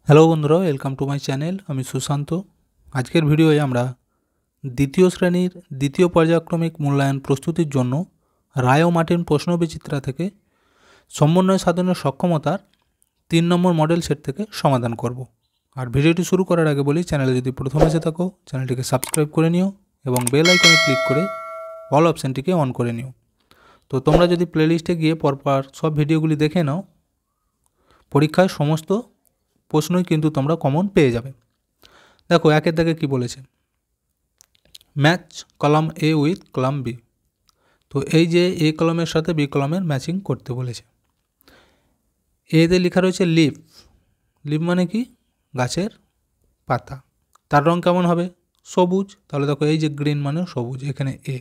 Hello বন্ধুরা, welcome to my channel. আমি সুশান্ত। আজকের ভিডিওয়ে আমরা দ্বিতীয় শ্রেণীর দ্বিতীয় পর্যায়ক্রমিক মূল্যায়ন প্রস্তুতির জন্য রায় ও মার্টিন প্রশ্নবিচিত্রা থেকে সমন্বয় সাধনের সক্ষমতার 3 নম্বর মডেল সেট থেকে সমাধান করব। আর ভিডিওটি শুরু করার আগে বলি, চ্যানেলে যদি প্রথম এসে থাকো চ্যানেলটিকে সাবস্ক্রাইব করে নিও এবং বেল আইকনে ক্লিক করে অল অপশানটিকে অন করে নিও। তো তোমরা যদি প্লেলিস্টে গিয়ে পরপর সব ভিডিওগুলি দেখে নাও, পরীক্ষায় সমস্ত প্রশ্নই কিন্তু তোমরা কমন পেয়ে যাবে। দেখো একের দাগে কী বলেছে, match column A with column B. তো এই যে এ কলমের সাথে বি কলমের ম্যাচিং করতে বলেছে। এতে লেখা রয়েছে লিফ। লিফ মানে কি? গাছের পাতা। তার রং কেমন হবে? সবুজ। তাহলে দেখো এই যে গ্রিন মানে সবুজ, এখানে এ।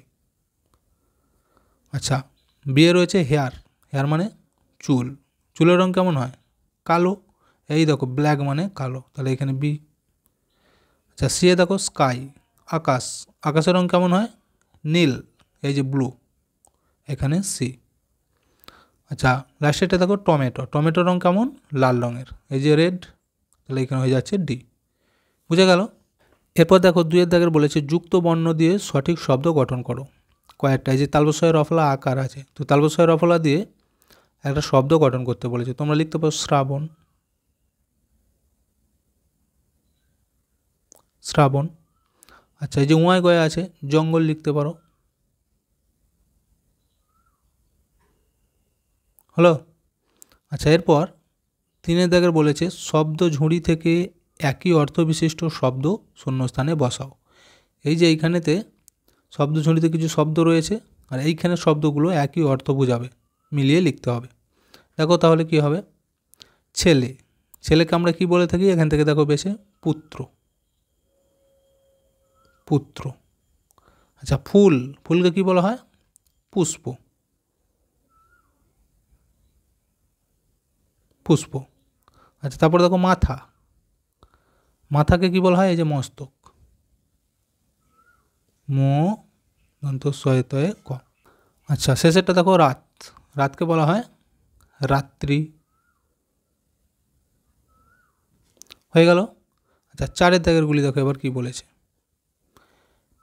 আচ্ছা, বি এ রয়েছে হেয়ার। হেয়ার মানে চুল। চুলের রং কেমন হয়? কালো। এই দেখো ব্ল্যাক মানে কালো, তাহলে এখানে বি। আচ্ছা, সি এ দেখো স্কাই, আকাশ। আকাশের রং কেমন হয়? নীল, এই যে ব্লু, এখানে সি। আচ্ছা, লাস্টেরটা দেখো টমেটো। টমেটোর রং কেমন? লাল রঙের, এই যে রেড, তাহলে এখানে হয়ে যাচ্ছে ডি। বুঝে গেল? এরপর দেখো 2 দাগের বলেছে যুক্ত বর্ণ দিয়ে সঠিক শব্দ গঠন করো। কয়েকটা, এই যে তালবস্বয় রফলা আকার আছে, তো তালবস্বয় রফলা দিয়ে একটা শব্দ গঠন করতে বলেছে। তোমরা লিখতে পারো শ্রাবণ, শ্রাবণ। আচ্ছা, এই যে উয়ায় গয়ে আছে জঙ্গল লিখতে পারো। হলো? আচ্ছা, এরপর 3 দাগের বলেছে শব্দ ঝুড়ি থেকে একই অর্থবিশিষ্ট শব্দ শূন্যস্থানে বসাও। এই যে এইখানেতে শব্দ ঝুড়িতে কিছু শব্দ রয়েছে, আর এইখানে শব্দগুলো একই অর্থ বোঝাবে, মিলিয়ে লিখতে হবে। দেখো তাহলে কি হবে? ছেলে, ছেলেকে আমরা কি বলে থাকি? এখান থেকে দেখো বেশে পুত্র, পুত্র। আচ্ছা, ফুল, ফুলকে কি বলা হয়? পুষ্প, পুষ্প। আচ্ছা, তারপরে দেখো মাথা, মাথাকে কি বলা হয়? এই যে মস্তক, ম দন্ত সয়তয়ে ক। আচ্ছা, শেষেরটা দেখো রাত, রাতকে বলা হয় রাত্রি। হয়ে গেল? আচ্ছা, 4 দাগেরগুলি দেখো এবার কি বলেছে,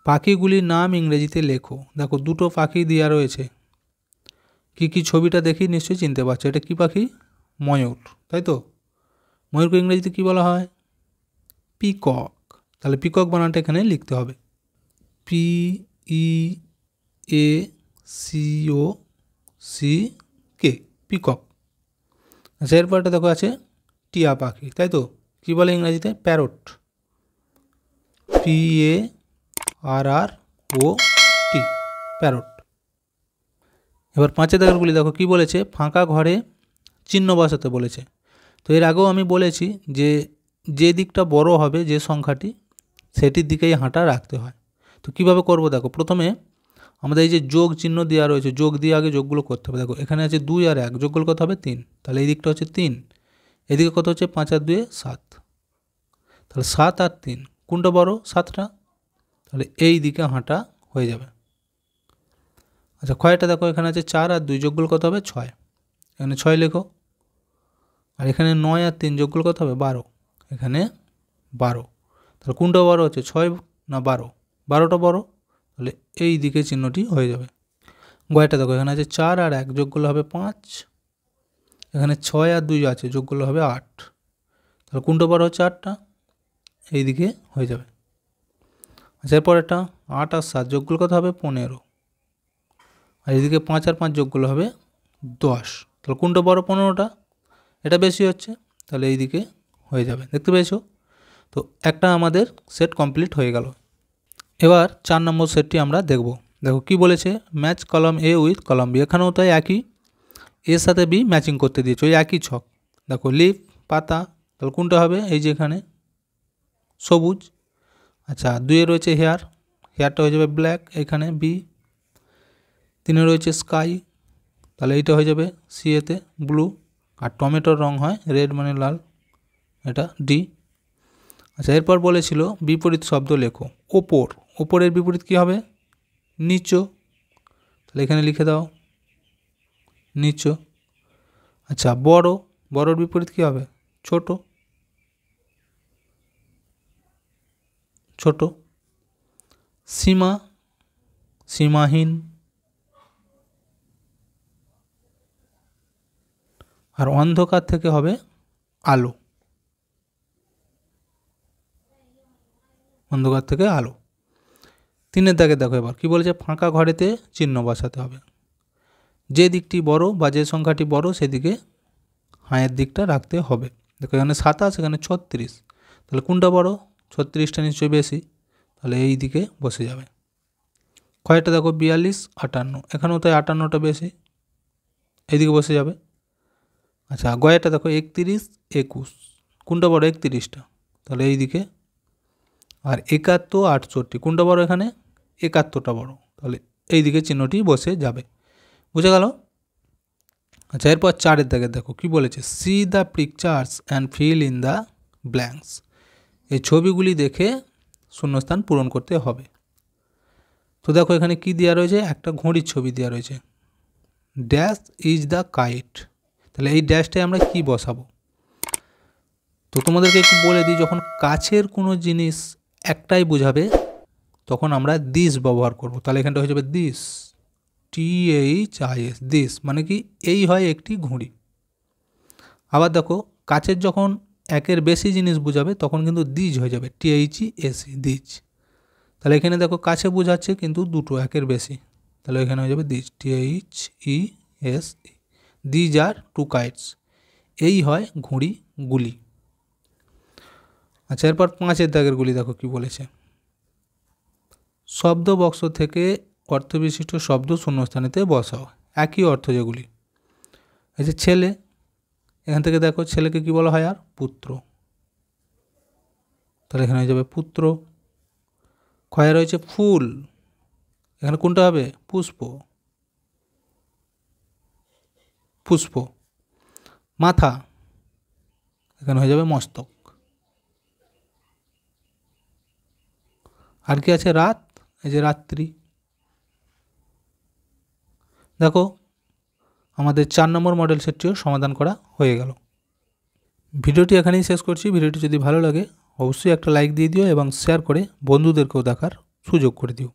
পাখিগুলির নাম ইংরেজিতে লেখো। দেখো দুটো পাখি দেওয়া রয়েছে, কি কি ছবিটা দেখি নিশ্চয়ই চিনতে পারছো। এটা কি পাখি? ময়ূর, তাই তো? ময়ূরকে ইংরেজিতে কি বলা হয়? পিকক। তাহলে পিকক বানানটা এখানে লিখতে হবে, P E A C O C K, peacock. আচ্ছা, এরপরটা দেখো আছে টিয়া পাখি, তাই তো? কী বলে ইংরেজিতে? Parrot, P A R R O T, parrot. এবার 5 দাগেরগুলি দেখো কি বলেছে, ফাঁকা ঘরে চিহ্ন বসাতে বলেছে। তো এর আগেও আমি বলেছি যে যে দিকটা বড় হবে, যে সংখ্যাটি, সেটির দিকেই হাঁটা রাখতে হয়। তো কিভাবে করব দেখো, প্রথমে আমাদের এই যে যোগ চিহ্ন দেওয়া রয়েছে, যোগ দিয়ে আগে যোগগুলো করতে হবে। দেখো এখানে আছে 2 আর 1, যোগগুলো কত হবে? 3। তাহলে এই দিকটা হচ্ছে 3, এদিকে কত হচ্ছে? 5 আর 2 7। তাহলে 7 আর 3 কোনটা বড়? 7টা। তাহলে এই দিকে হাঁটা হয়ে যাবে। আচ্ছা, ক্ষয়টা দেখো এখানে আছে 4 আর 2, যোগগুলো কত হবে? 6। এখানে 6 লেখো। আর এখানে 9 আর 3, যোগগুলো কত হবে? 12। এখানে 12। তাহলে কোনটা বড় হচ্ছে? 6 না 12? 12টা বড়, তাহলে এই দিকে চিহ্নটি হয়ে যাবে। গয়টা দেখো এখানে আছে 4 আর 1, যোগগুলো হবে 5। এখানে 6 আর 2 আছে, যোগগুলো হবে 8। তাহলে কোনটা বড় হচ্ছে? 8টা, এই দিকে হয়ে যাবে। আচ্ছা, এরপর এটা 8 আর 7, যোগগুলো কত হবে? 15। আর এদিকে 5 আর 5, যোগগুলো হবে 10। তাহলে কোনটা বড়? 15টা, এটা বেশি হচ্ছে, তাহলে এই দিকে হয়ে যাবে। দেখতে পেয়েছো? তো একটা আমাদের সেট কমপ্লিট হয়ে গেল। এবার 4 নম্বর সেটটি আমরা দেখব। দেখো কি বলেছে, match column A with column B. এখানেও তাই একই, এর সাথে বি ম্যাচিং করতে দিয়েছে, ওই একই ছক। দেখো লিফ, পাতা, তাহলে কোনটা হবে? এই যে এখানে সবুজ। আচ্ছা, 2 রয়েছে হেয়ার, হেয়ারটা হয়ে যাবে ব্ল্যাক, এখানে বি। 3 রয়েছে স্কাই, তাহলে এইটা হয়ে যাবে সি এতে ব্লু। আর টমেটোর রং হয় রেড মানে লাল, এটা ডি। আচ্ছা, এরপর বলেছিল বিপরীত শব্দ লেখো। ওপর, ওপরের বিপরীত কী হবে? নিচু, তাহলে এখানে লিখে দাও নিচু। আচ্ছা, বড়, বড়োর বিপরীত কী হবে? ছোট, ছোট। সীমা, সীমাহীন। আর অন্ধকার থেকে হবে আলো, অন্ধকার থেকে আলো। 3 দাগে দেখো এবার কি বলেছে, ফাঁকা ঘরেতে চিহ্ন বসাতে হবে। যে দিকটি বড় বা যে সংখ্যাটি বড় সেদিকে হাঁয়ের দিকটা রাখতে হবে। দেখো এখানে 27, এখানে 36, তাহলে কোনটা বড়? 36টা নিশ্চয়ই বেশি, তাহলে এই দিকে বসে যাবে। ক্ষয়টা দেখো 42, 58, এখানেও তাই 58টা বেশি, এইদিকে বসে যাবে। আচ্ছা গয়াটা দেখো 31, 21, কোনটা বড়? 31টা, তাহলে এই দিকে। আর 71, 68, কোনটা বড়? এখানে 71টা বড়, তাহলে এই দিকে চিহ্নটি বসে যাবে। বুঝে গেল? আচ্ছা এরপর 4 দাগে দেখো কি বলেছে, C the pictures and fill in the blanks. এই ছবিগুলি দেখে শূন্যস্থান পূরণ করতে হবে। তো দেখো এখানে কি দেওয়া রয়েছে, একটা ঘড়ির ছবি দেওয়া রয়েছে। ড্যাশ ইজ দ্য কাইট, তাহলে এই ড্যাশটায় আমরা কি বসাবো? তো তোমাদেরকে একটু বলে দিই, যখন কাছের কোনো জিনিস একটাই বোঝাবে তখন আমরা দিস ব্যবহার করব। তাহলে এখানটা হয়ে যাবে দিস, THIS, দিস মানে কি এই হয় একটি ঘড়ি। আবার দেখো কাছের যখন একের বেশি জিনিস বোঝাবে তখন কিন্তু দিজ হয়ে যাবে, THES, দিজ। তাহলে এখানে দেখো কাছে বোঝাচ্ছে কিন্তু দুটো একের বেশি, তাহলে এখানে হয়ে যাবে these, THES, these are 2 kites. এই হয় ঘুড়িগুলি। আচ্ছা এরপর 5 দাগের গুলি দেখো কি বলেছে, শব্দ বক্স থেকে অর্থবিশিষ্ট শব্দ শূন্যস্থানেতে বসাও, একই অর্থ যেগুলি। এই যে ছেলে, এখান থেকে দেখো ছেলেকে কি বলা হয়? আর পুত্র, তাহলে এখানে হয়ে যাবে পুত্র। ক্ষয়ে রয়েছে ফুল, এখানে কোনটা হবে? পুষ্প, পুষ্প। মাথা, এখানে হয়ে যাবে মস্তক। আর কি আছে? রাত, এই যে রাত্রি। দেখো আমাদের 4 নম্বর মডেল সেটটিও সমাধান করা হয়ে গেল। ভিডিওটি এখানেই শেষ করছি। ভিডিওটি যদি ভালো লাগে অবশ্যই একটা লাইক দিয়ে দিও এবং শেয়ার করে বন্ধুদেরকেও দেখার সুযোগ করে দিও।